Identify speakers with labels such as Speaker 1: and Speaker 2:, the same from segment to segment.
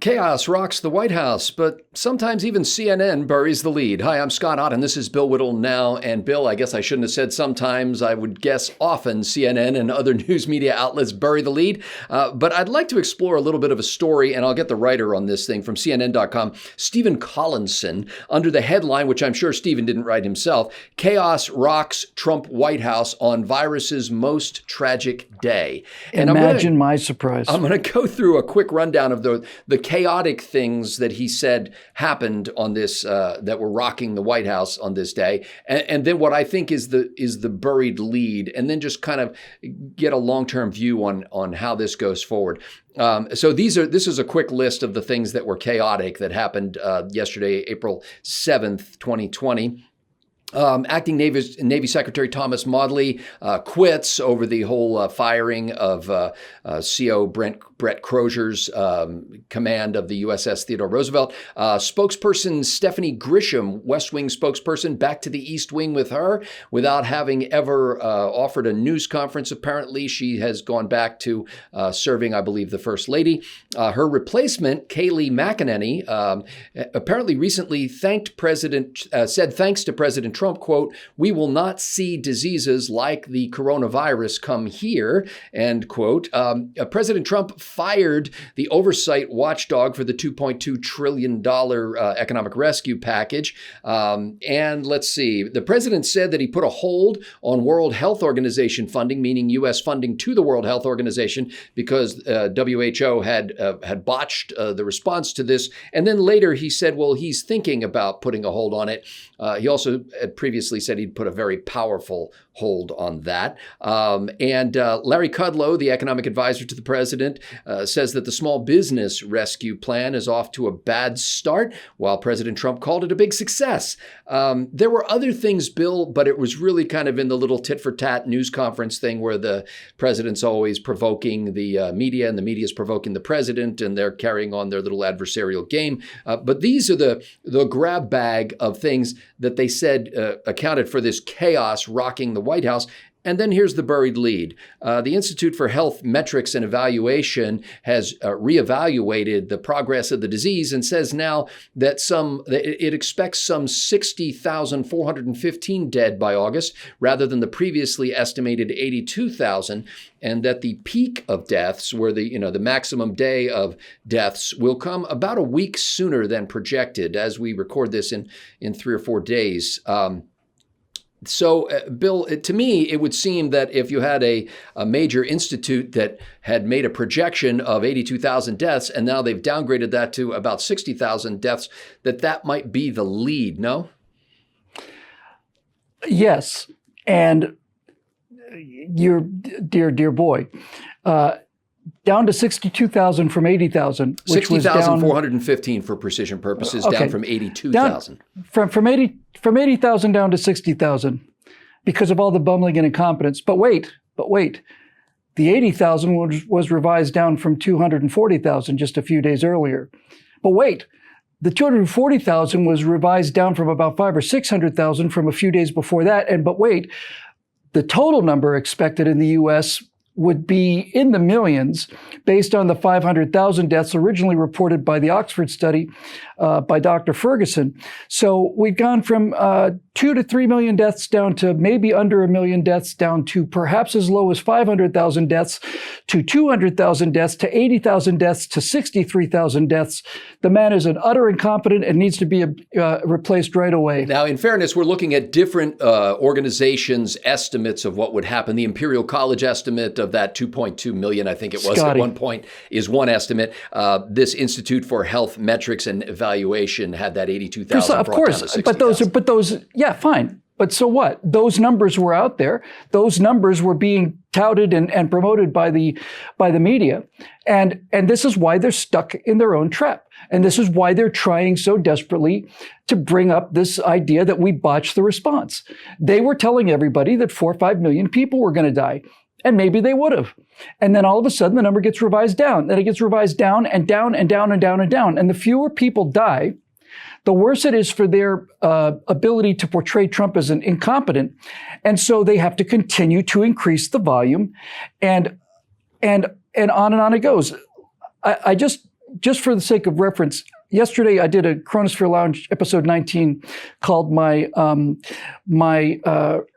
Speaker 1: Chaos rocks the White House, but sometimes even CNN buries the lead. Hi, I'm Scott Ott, and this is Bill Whittle Now. And Bill, I guess I shouldn't have said sometimes, I would guess often CNN and other news media outlets bury the lead. But I'd like to explore a little bit of a story, and I'll get the writer on this thing from CNN.com, Stephen Collinson, under the headline, which I'm sure Stephen didn't write himself, Chaos Rocks Trump White House on Virus's Most Tragic Day. And
Speaker 2: Imagine my surprise.
Speaker 1: I'm going to go through a quick rundown of the chaotic things that he said happened on this, that were rocking the White House on this day, and then what I think is the buried lead, and then just kind of get a long-term view on how this goes forward. So this is a quick list of the things that were chaotic that happened yesterday, April 7th, 2020. Acting Navy Secretary Thomas Modly quits over the whole firing of CO Brett Crozier's command of the USS Theodore Roosevelt. Spokesperson Stephanie Grisham, West Wing spokesperson, back to the East Wing with her without having ever offered a news conference. Apparently, she has gone back to serving, I believe, the First Lady. Her replacement, Kayleigh McEnany, apparently recently said thanks to President Trump, quote, "We will not see diseases like the coronavirus come here," end quote. President Trump fired the oversight watchdog for the $2.2 trillion economic rescue package. And let's see, the president said that he put a hold on World Health Organization funding, meaning U.S. funding to the World Health Organization, because WHO had botched the response to this. And then later he said, well, he's thinking about putting a hold on it. He also had previously said he'd put a very powerful hold on that. And Larry Kudlow, the economic advisor to the president, says that the small business rescue plan is off to a bad start, while President Trump called it a big success. There were other things, Bill, but it was really kind of in the little tit-for-tat news conference thing where the president's always provoking the media and the media's provoking the president, and they're carrying on their little adversarial game. But these are the grab bag of things that they said accounted for this chaos rocking the White House. And then here's the buried lead. The Institute for Health Metrics and Evaluation has reevaluated the progress of the disease and says now that it expects some 60,415 dead by August, rather than the previously estimated 82,000, and that the peak of deaths, where the maximum day of deaths, will come about a week sooner than projected, as we record this in 3 or 4 days. So, Bill, to me, it would seem that if you had a major institute that had made a projection of 82,000 deaths, and now they've downgraded that to about 60,000 deaths, that might be the lead, no?
Speaker 2: Yes. And your dear boy, down to 62,000 from 80,000, which was down
Speaker 1: 60,415 for precision purposes, down from 82,000.
Speaker 2: From 80,000 down to 60,000 because of all the bumbling and incompetence. But wait, the 80,000 was revised down from 240,000 just a few days earlier. But wait, the 240,000 was revised down from about 500,000 or 600,000 from a few days before that. But wait, the total number expected in the U.S. would be in the millions based on the 500,000 deaths originally reported by the Oxford study by Dr. Ferguson. So we've gone from 2 to 3 million deaths down to maybe under 1 million deaths, down to perhaps as low as 500,000 deaths, to 200,000 deaths, to 80,000 deaths, to 63,000 deaths. The man is an utter incompetent and needs to be replaced right away.
Speaker 1: Now, in fairness, we're looking at different organizations' estimates of what would happen. The Imperial College estimate of that 2.2 million, I think it was at one point, is one estimate. This Institute for Health Metrics and Evaluation had that 82,000.
Speaker 2: Of course, but those, yeah, fine. But so what? Those numbers were out there. Those numbers were being touted and promoted by the media. And this is why they're stuck in their own trap. And this is why they're trying so desperately to bring up this idea that we botched the response. They were telling everybody that 4 or 5 million people were going to die. And maybe they would have. And then all of a sudden the number gets revised down. Then it gets revised down and down and down and down and down. And the fewer people die, the worse it is for their ability to portray Trump as an incompetent. And so they have to continue to increase the volume, and on it goes. I just just for the sake of reference, yesterday I did a Chronosphere Lounge episode 19 called my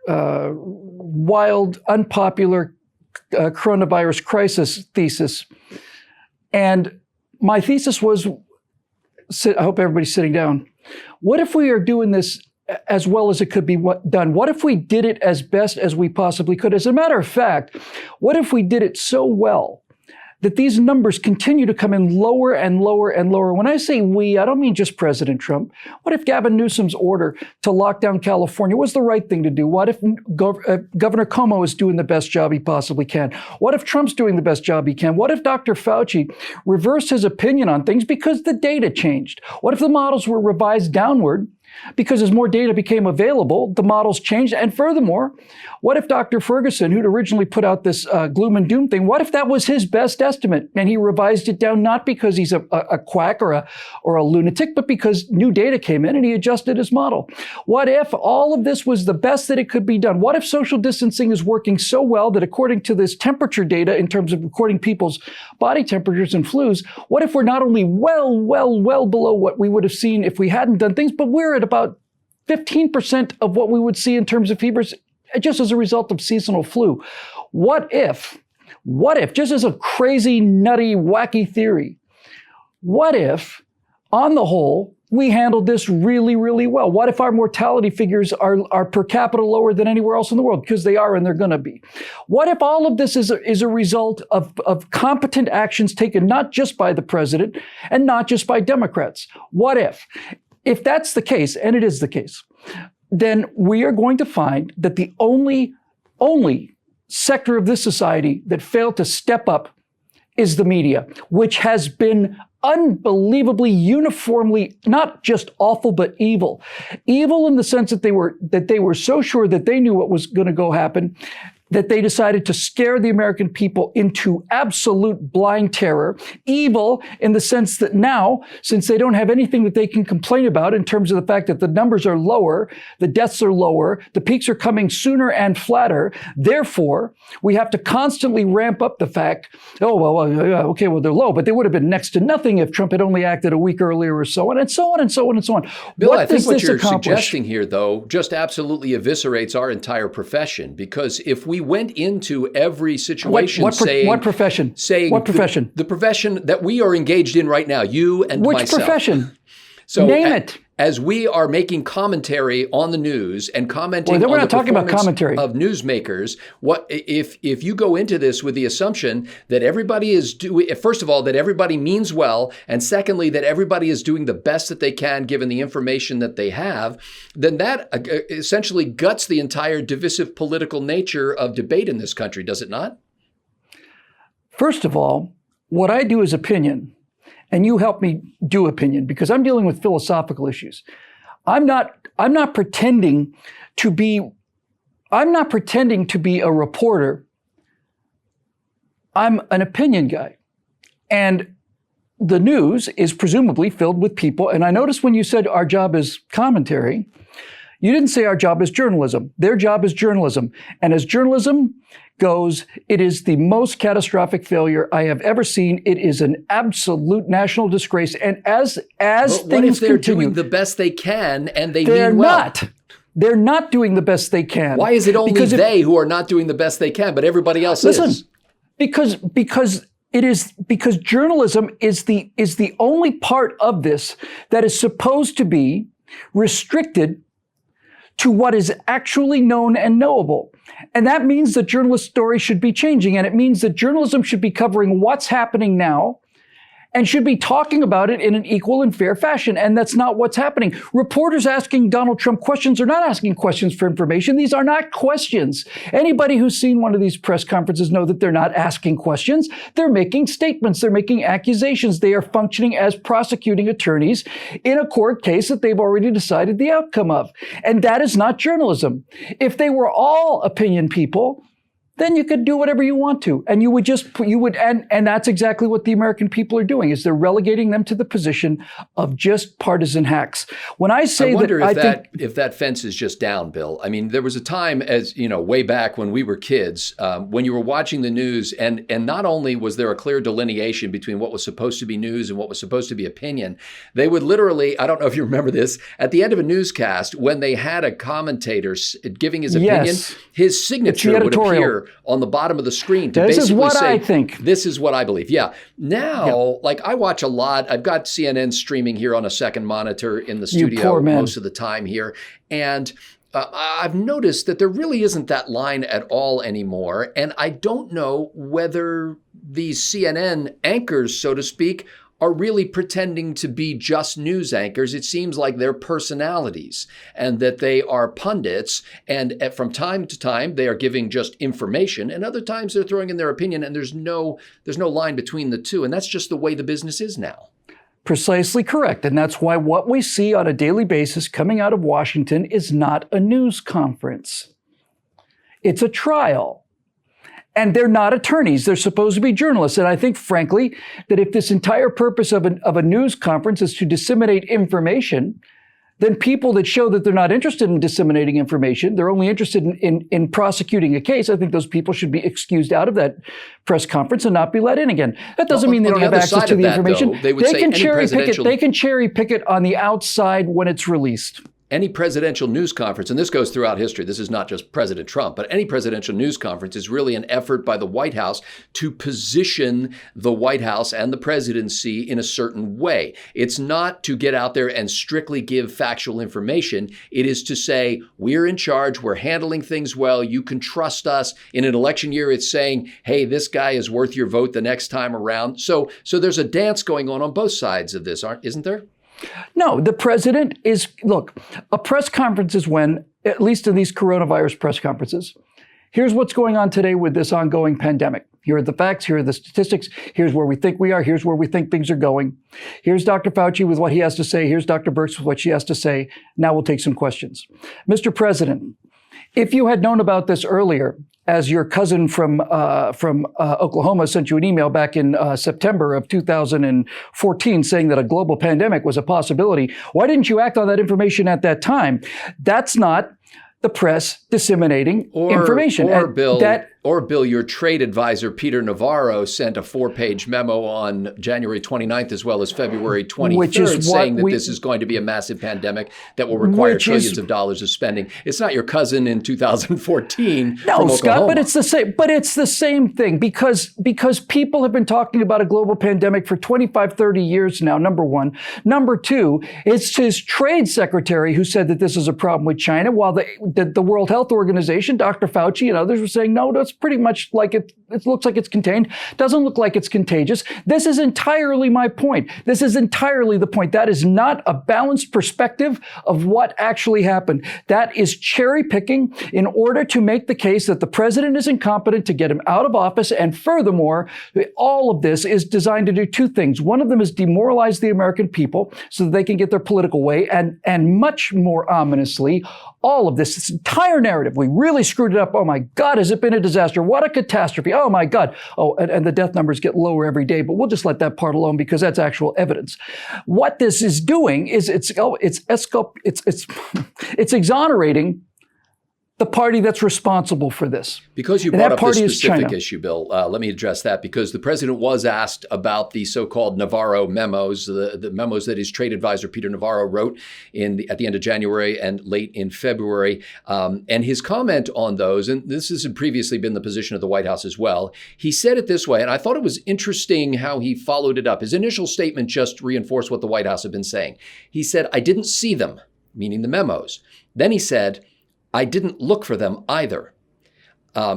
Speaker 2: wild, unpopular coronavirus crisis thesis. And my thesis was, I hope everybody's sitting down. What if we are doing this as well as it could be done? What if we did it as best as we possibly could? As a matter of fact, what if we did it so well that these numbers continue to come in lower and lower and lower? When I say we, I don't mean just President Trump. What if Gavin Newsom's order to lock down California was the right thing to do? What if Governor Cuomo is doing the best job he possibly can? What if Trump's doing the best job he can? What if Dr. Fauci reversed his opinion on things because the data changed? What if the models were revised downward? Because as more data became available, the models changed. And furthermore, what if Dr. Ferguson, who'd originally put out this gloom and doom thing, what if that was his best estimate and he revised it down, not because he's a quack or a lunatic, but because new data came in and he adjusted his model? What if all of this was the best that it could be done? What if social distancing is working so well that according to this temperature data, in terms of recording people's body temperatures and flus, what if we're not only well below what we would have seen if we hadn't done things, but we're at about 15% of what we would see in terms of fevers just as a result of seasonal flu? What if, just as a crazy, nutty, wacky theory, what if, on the whole, we handled this really, really well? What if our mortality figures are per capita lower than anywhere else in the world? Because they are, and they're going to be. What if all of this is a result of competent actions taken not just by the president and not just by Democrats? What if? If that's the case, and it is the case, then we are going to find that the only sector of this society that failed to step up is the media, which has been unbelievably uniformly not just awful but evil. Evil in the sense that they were so sure that they knew what was going to go happen that they decided to scare the American people into absolute blind terror. Evil in the sense that now, since they don't have anything that they can complain about in terms of the fact that the numbers are lower, the deaths are lower, the peaks are coming sooner and flatter, therefore, we have to constantly ramp up the fact, they're low, but they would have been next to nothing if Trump had only acted a week earlier or so on, and so on, and so on, and so on.
Speaker 1: Bill, I think what you're suggesting here, though, just absolutely eviscerates our entire profession, because if we went into every situation saying...
Speaker 2: What profession?
Speaker 1: Saying
Speaker 2: what profession?
Speaker 1: The profession that we are engaged in right now, you and
Speaker 2: Which
Speaker 1: myself.
Speaker 2: Which profession?
Speaker 1: So
Speaker 2: name it.
Speaker 1: As we are making commentary on the news and commenting on
Speaker 2: we're not
Speaker 1: the
Speaker 2: talking about commentary
Speaker 1: of newsmakers, what if you go into this with the assumption that everybody is doing, first of all, that everybody means well, and secondly, that everybody is doing the best that they can given the information that they have, then that essentially guts the entire divisive political nature of debate in this country, does it not?
Speaker 2: First of all, what I do is opinion. And you help me do opinion because I'm dealing with philosophical issues. I'm not pretending to be a reporter. I'm an opinion guy. And the news is presumably filled with people. And I noticed when you said our job is commentary, you didn't say our job is journalism. Their job is journalism. And as journalism goes, it is the most catastrophic failure I have ever seen. It is an absolute national disgrace. And as things
Speaker 1: what if they're
Speaker 2: continue,
Speaker 1: doing the best they can and they
Speaker 2: they're
Speaker 1: mean well?
Speaker 2: Not. They're not doing the best they can.
Speaker 1: Why is it only they who are not doing the best they can, but everybody else is?
Speaker 2: Because journalism is the only part of this that is supposed to be restricted to what is actually known and knowable. And that means that journalist stories should be changing. And it means that journalism should be covering what's happening now and should be talking about it in an equal and fair fashion. And that's not what's happening. Reporters asking Donald Trump questions are not asking questions for information. These are not questions. Anybody who's seen one of these press conferences know that they're not asking questions. They're making statements. They're making accusations. They are functioning as prosecuting attorneys in a court case that they've already decided the outcome of. And that is not journalism. If they were all opinion people, then you could do whatever you want to. And you would and that's exactly what the American people are doing, is they're relegating them to the position of just partisan hacks. When I say
Speaker 1: if that fence is just down, Bill. I mean, there was a time, as you know, way back when we were kids, when you were watching the news, and not only was there a clear delineation between what was supposed to be news and what was supposed to be opinion, they would literally, I don't know if you remember this, at the end of a newscast, when they had a commentator giving his opinion, his signature would appear on the bottom of the screen to basically say, this is what I believe. Yeah. Now, like I watch a lot. I've got CNN streaming here on a second monitor in the studio most of the time here. And I've noticed that there really isn't that line at all anymore. And I don't know whether these CNN anchors, so to speak, are really pretending to be just news anchors. It seems like they're personalities and that they are pundits. And from time to time, they are giving just information. And other times they're throwing in their opinion, and there's no line between the two. And that's just the way the business is now.
Speaker 2: Precisely correct. And that's why what we see on a daily basis coming out of Washington is not a news conference. It's a trial. And they're not attorneys. They're supposed to be journalists. And I think, frankly, that if this entire purpose of a news conference is to disseminate information, then people that show that they're not interested in disseminating information, they're only interested in prosecuting a case, I think those people should be excused out of that press conference and not be let in again. That doesn't mean they don't have access to the information. They can cherry pick it on the outside when it's released.
Speaker 1: Any presidential news conference, and this goes throughout history, this is not just President Trump, but any presidential news conference is really an effort by the White House to position the White House and the presidency in a certain way. It's not to get out there and strictly give factual information. It is to say, we're in charge, we're handling things well, you can trust us. In an election year, it's saying, hey, this guy is worth your vote the next time around. So there's a dance going on both sides of this, isn't there?
Speaker 2: No, the president is, look, a press conference is when, at least in these coronavirus press conferences, here's what's going on today with this ongoing pandemic. Here are the facts, here are the statistics, here's where we think we are, here's where we think things are going. Here's Dr. Fauci with what he has to say, here's Dr. Birx with what she has to say. Now we'll take some questions. Mr. President, if you had known about this earlier, as your cousin from Oklahoma sent you an email back in September of 2014 saying that a global pandemic was a possibility, why didn't you act on that information at that time? That's not the press disseminating information.
Speaker 1: Or Bill, your trade advisor, Peter Navarro, sent a 4-page memo on January 29th as well as February 23rd saying that this is going to be a massive pandemic that will require trillions of dollars of spending. It's not your cousin in 2014
Speaker 2: No,
Speaker 1: from
Speaker 2: Scott,
Speaker 1: Oklahoma.
Speaker 2: but it's the same thing because people have been talking about a global pandemic for 25, 30 years now, number one. Number two, it's his trade secretary who said that this is a problem with China, while the World Health Organization, Dr. Fauci and others were saying, no, that's pretty much like it looks like it's contained. Doesn't look like it's contagious. This is entirely my point. This is entirely the point. That is not a balanced perspective of what actually happened. That is cherry picking in order to make the case that the president is incompetent to get him out of office. And furthermore, all of this is designed to do two things. One of them is demoralize the American people so that they can get their political way. And much more ominously, all of this entire narrative, we really screwed it up. Oh my God, has it been a disaster? What a catastrophe. Oh my God. Oh, and the death numbers get lower every day, but we'll just let that part alone because that's actual evidence. What this is doing is it's exonerating the party that's responsible for this.
Speaker 1: Because you brought up this specific issue, Bill, let me address that because the president was asked about the so-called Navarro memos, the memos that his trade advisor, Peter Navarro, wrote at the end of January and late in February. And his comment on those, and this has previously been the position of the White House as well, he said it this way, and I thought it was interesting how he followed it up. His initial statement just reinforced what the White House had been saying. He said, I didn't see them, meaning the memos. Then he said, I didn't look for them either.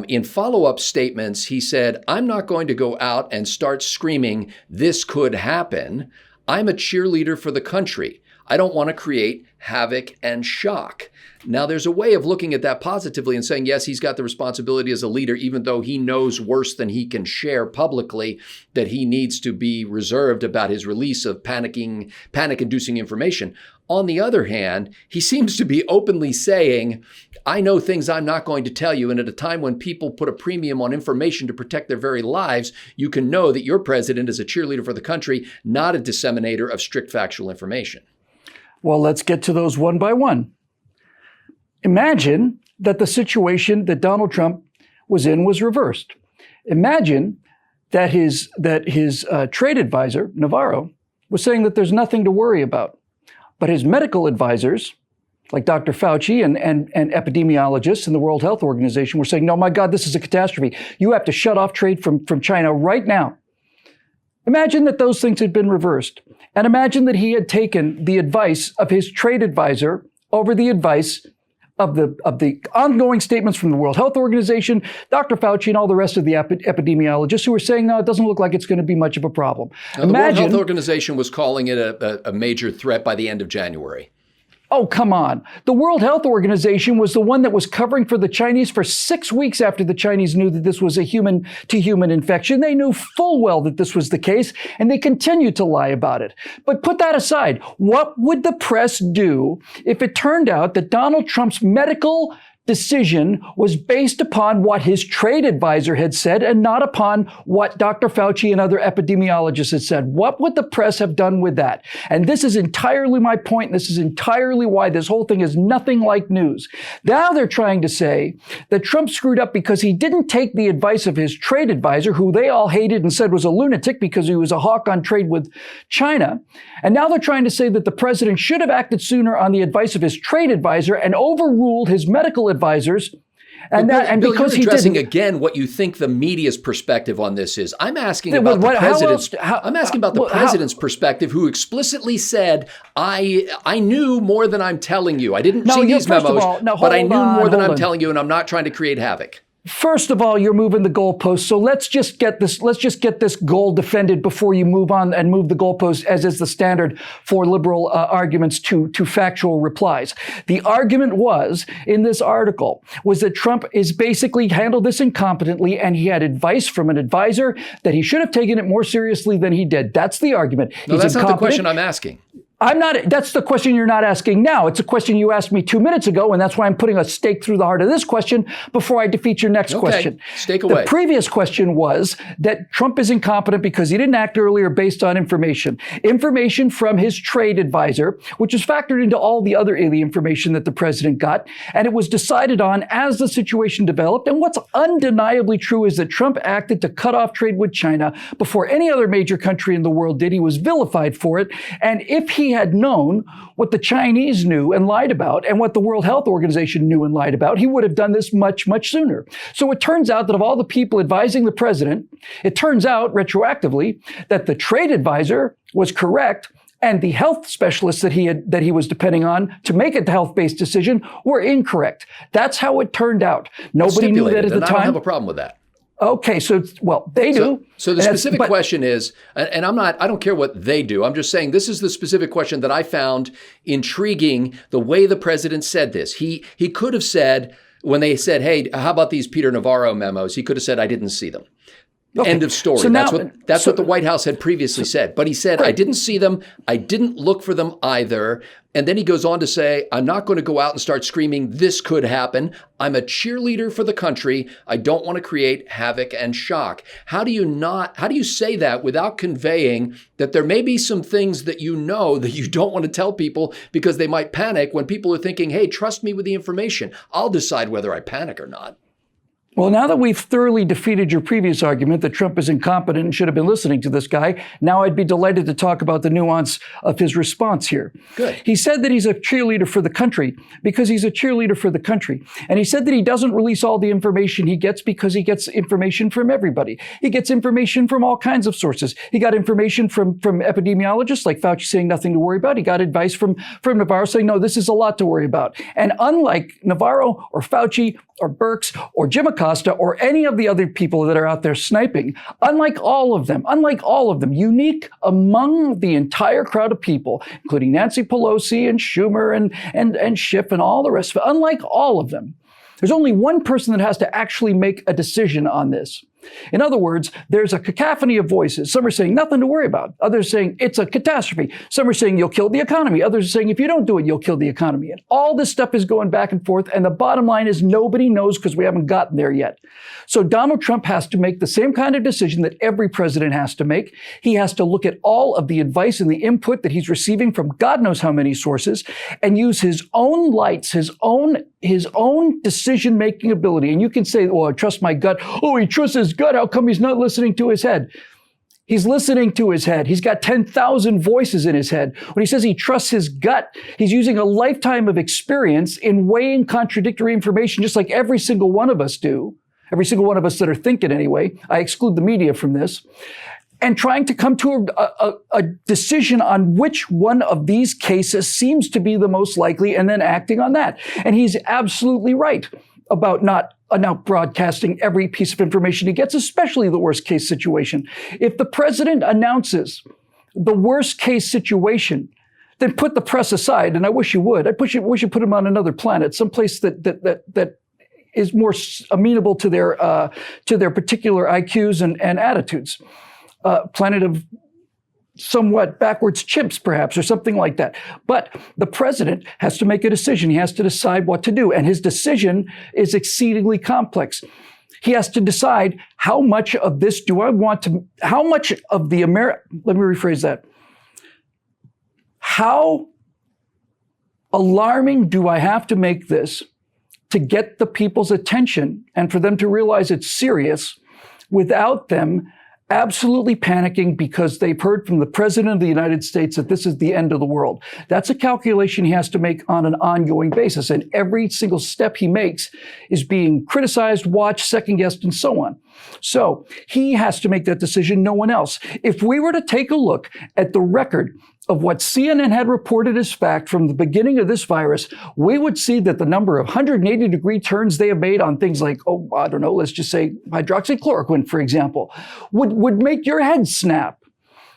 Speaker 1: In follow-up statements, he said, I'm not going to go out and start screaming, this could happen. I'm a cheerleader for the country. I don't want to create havoc and shock. Now, there's a way of looking at that positively and saying, yes, he's got the responsibility as a leader, even though he knows worse than he can share publicly, that he needs to be reserved about his release of panic-inducing information. On the other hand, he seems to be openly saying, I know things I'm not going to tell you. And at a time when people put a premium on information to protect their very lives, you can know that your president is a cheerleader for the country, not a disseminator of strict factual information.
Speaker 2: Well, let's get to those one by one. Imagine that the situation that Donald Trump was in was reversed. Imagine that his trade advisor, Navarro, was saying that there's nothing to worry about. But his medical advisors, like Dr. Fauci and epidemiologists in the World Health Organization, were saying, no, my God, this is a catastrophe. You have to shut off trade from China right now. Imagine that those things had been reversed. And imagine that he had taken the advice of his trade advisor over the advice of the ongoing statements from the World Health Organization, Dr. Fauci, and all the rest of the epidemiologists who were saying, no, it doesn't look like it's going to be much of a problem.
Speaker 1: Now, the World Health Organization was calling it a major threat by the end of January.
Speaker 2: Oh, come on. The World Health Organization was the one that was covering for the Chinese for 6 weeks after the Chinese knew that this was a human-to-human infection. They knew full well that this was the case, and they continued to lie about it. But put that aside. What would the press do if it turned out that Donald Trump's medical decision was based upon what his trade advisor had said and not upon what Dr. Fauci and other epidemiologists had said? What would the press have done with that? And this is entirely my point. This is entirely why this whole thing is nothing like news. Now they're trying to say that Trump screwed up because he didn't take the advice of his trade advisor, who they all hated and said was a lunatic because he was a hawk on trade with China. And now they're trying to say that the president should have acted sooner on the advice of his trade advisor and overruled his medical advisors. And
Speaker 1: Bill,
Speaker 2: because
Speaker 1: you're addressing
Speaker 2: he
Speaker 1: again what you think the media's perspective on this is. I'm asking about the president's perspective, who explicitly said, I knew more than I'm telling you. I didn't see these memos, but I knew more than I'm telling you, and I'm not trying to create havoc.
Speaker 2: First of all, you're moving the goalposts. So let's just get this goal defended before you move on and move the goalposts, as is the standard for liberal arguments to factual replies. The argument was, in this article, was that Trump is basically handled this incompetently, and he had advice from an advisor that he should have taken it more seriously than he did. That's the argument.
Speaker 1: No, that's not the question I'm asking.
Speaker 2: That's the question you're not asking now. It's a question you asked me 2 minutes ago, and that's why I'm putting a stake through the heart of this question before I defeat your next question.
Speaker 1: Stake away.
Speaker 2: The previous question was that Trump is incompetent because he didn't act earlier based on information. Information from his trade advisor, which is factored into all the other information that the president got, and it was decided on as the situation developed. And what's undeniably true is that Trump acted to cut off trade with China before any other major country in the world did. He was vilified for it. And if he had known what the Chinese knew and lied about, and what the World Health Organization knew and lied about, he would have done this much, much sooner. So it turns out that of all the people advising the president, it turns out retroactively that the trade advisor was correct, and the health specialists that he was depending on to make a health-based decision were incorrect. That's how it turned out. Nobody knew that at the time. I
Speaker 1: don't have a problem with that.
Speaker 2: Okay, so, well, they do.
Speaker 1: So the specific question is, and I don't care what they do. I'm just saying this is the specific question that I found intriguing, the way the president said this. He could have said, when they said, hey, how about these Peter Navarro memos? He could have said, I didn't see them. Okay. End of story. So that's what the White House had previously said. But he said, right. I didn't see them. I didn't look for them either. And then he goes on to say, I'm not going to go out and start screaming, this could happen. I'm a cheerleader for the country. I don't want to create havoc and shock. How do you say that without conveying that there may be some things that you know that you don't want to tell people because they might panic when people are thinking, hey, trust me with the information. I'll decide whether I panic or not.
Speaker 2: Well, now that we've thoroughly defeated your previous argument that Trump is incompetent and should have been listening to this guy, now I'd be delighted to talk about the nuance of his response here.
Speaker 1: Good.
Speaker 2: He said that he's a cheerleader for the country because he's a cheerleader for the country. And he said that he doesn't release all the information he gets because he gets information from everybody. He gets information from all kinds of sources. He got information from epidemiologists like Fauci saying nothing to worry about. He got advice from Navarro saying, no, this is a lot to worry about. And unlike Navarro or Fauci or Birx or Jim Acosta or any of the other people that are out there sniping, unlike all of them, unique among the entire crowd of people, including Nancy Pelosi and Schumer and Schiff and all the rest of it, unlike all of them, there's only one person that has to actually make a decision on this. In other words, there's a cacophony of voices. Some are saying nothing to worry about. Others saying it's a catastrophe. Some are saying you'll kill the economy. Others are saying if you don't do it, you'll kill the economy. And all this stuff is going back and forth. And the bottom line is nobody knows because we haven't gotten there yet. So Donald Trump has to make the same kind of decision that every president has to make. He has to look at all of the advice and the input that he's receiving from God knows how many sources and use his own lights, his own decision-making ability. And you can say, well, I trust my gut. Oh, he trusts his gut. How come he's not listening to his head? He's listening to his head. He's got 10,000 voices in his head. When he says he trusts his gut, he's using a lifetime of experience in weighing contradictory information, just like every single one of us do. Every single one of us that are thinking anyway. I exclude the media from this. And trying to come to a decision on which one of these cases seems to be the most likely and then acting on that. And he's absolutely right about not broadcasting every piece of information he gets, especially the worst case situation. If the president announces the worst case situation, then put the press aside, and I wish you would. I wish you put him on another planet, someplace that is more amenable to their particular IQs and attitudes. Planet of somewhat backwards chimps, perhaps, or something like that. But the president has to make a decision. He has to decide what to do. And his decision is exceedingly complex. He has to decide how much of this let me rephrase that. How alarming do I have to make this to get the people's attention and for them to realize it's serious without them absolutely panicking because they've heard from the president of the United States that this is the end of the world? That's a calculation he has to make on an ongoing basis. And every single step he makes is being criticized, watched, second-guessed, and so on. So he has to make that decision, no one else. If we were to take a look at the record of what CNN had reported as fact from the beginning of this virus, we would see that the number of 180-degree turns they have made on things like, let's just say hydroxychloroquine, for example, would make your head snap.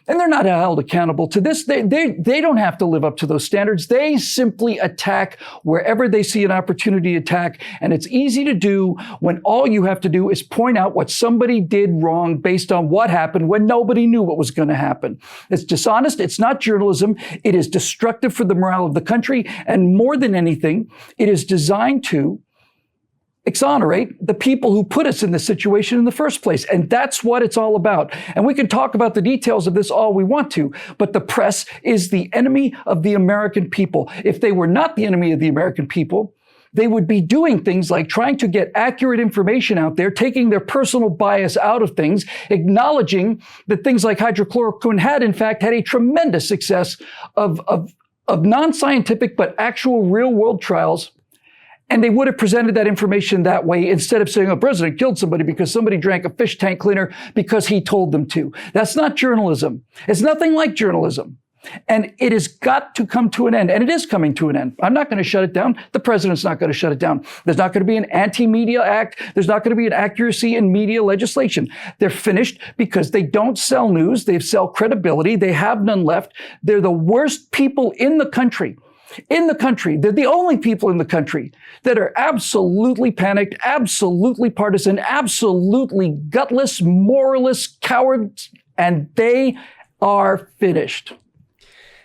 Speaker 2: And they're not held accountable to this. They don't have to live up to those standards. They simply attack wherever they see an opportunity to attack. And it's easy to do when all you have to do is point out what somebody did wrong based on what happened when nobody knew what was going to happen. It's dishonest. It's not journalism. It is destructive for the morale of the country. And more than anything, it is designed to exonerate the people who put us in this situation in the first place. And that's what it's all about. And we can talk about the details of this all we want to, but the press is the enemy of the American people. If they were not the enemy of the American people, they would be doing things like trying to get accurate information out there, taking their personal bias out of things, acknowledging that things like hydrochloroquine had a tremendous success of non-scientific but actual real-world trials. And they would have presented that information that way instead of saying, the president killed somebody because somebody drank a fish tank cleaner because he told them to. That's not journalism. It's nothing like journalism. And it has got to come to an end. And it is coming to an end. I'm not going to shut it down. The president's not going to shut it down. There's not going to be an anti-media act. There's not going to be an accuracy in media legislation. They're finished because they don't sell news. They sell credibility. They have none left. They're the worst people in the country. They're the only people in the country that are absolutely panicked, absolutely partisan, absolutely gutless, moralist cowards, and they are finished.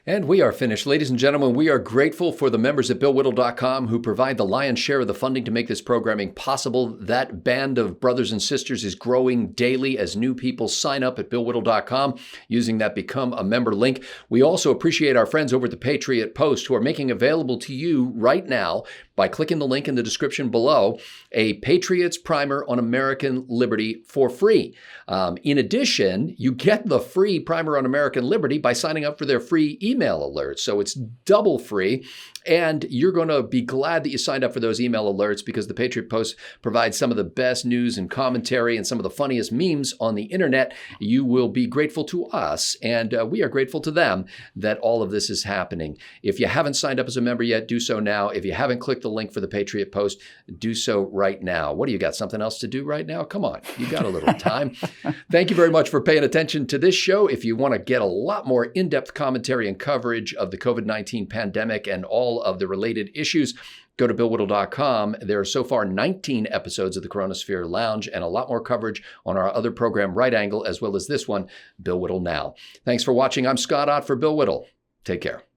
Speaker 1: And we are finished. Ladies and gentlemen, we are grateful for the members at BillWhittle.com who provide the lion's share of the funding to make this programming possible. That band of brothers and sisters is growing daily as new people sign up at BillWhittle.com using that Become a Member link. We also appreciate our friends over at the Patriot Post who are making available to you right now, by clicking the link in the description below, a Patriots Primer on American Liberty for free. In addition, you get the free Primer on American Liberty by signing up for their free email alerts. So it's double free. And you're going to be glad that you signed up for those email alerts, because the Patriot Post provides some of the best news and commentary and some of the funniest memes on the internet. You will be grateful to us, and we are grateful to them that all of this is happening. If you haven't signed up as a member yet, do so now. If you haven't clicked the link for the Patriot Post, do so right now. What do you got? Something else to do right now? Come on, you got a little time. Thank you very much for paying attention to this show. If you want to get a lot more in-depth commentary and coverage of the COVID-19 pandemic and all of the related issues, go to BillWhittle.com. There are so far 19 episodes of the Chronosphere Lounge and a lot more coverage on our other program, Right Angle, as well as this one, Bill Whittle Now. Thanks for watching. I'm Scott Ott for Bill Whittle. Take care.